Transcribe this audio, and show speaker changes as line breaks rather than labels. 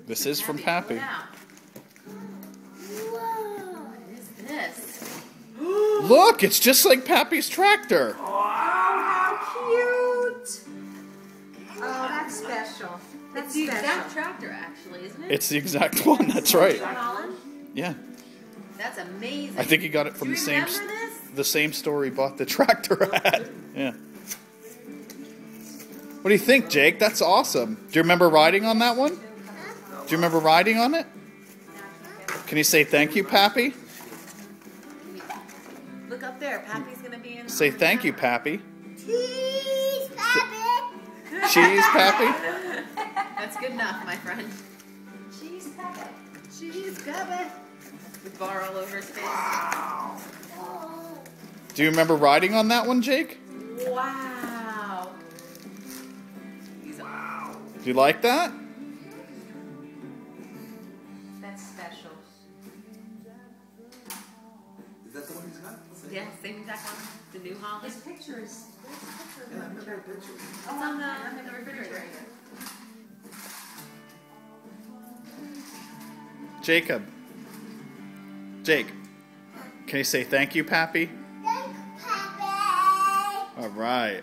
This is from Pappy.
What is this?
Look, it's just like Pappy's tractor.
How cute! Oh, that's special.
It's the exact tractor, actually, isn't it?
It's the exact one. That's right.
Holland?
Yeah.
That's amazing.
I think he got it from
Do you remember this?
same store he bought the tractor at. Yeah. What do you think, Jake? That's awesome. Do you remember riding on that one? Do you remember riding on it? Can you say thank you, Pappy?
Look up there. Pappy's going to be in.
Say thank you, Pappy.
Cheese, Pappy!
Cheese, Pappy?
That's good enough, my friend.
Cheese, Pappy.
Cheese, Pappy. With bar all over his face.
Do you remember riding on that one, Jake?
Wow.
Do you like that?
That's special.
Is that the one he's got?
Yeah, same exact one. The New Holland.
His picture is...
Yeah, I remember that picture.
It's on the refrigerator.
Jacob. Jake. Can you say thank you, Pappy?
Thank you, Pappy!
All right.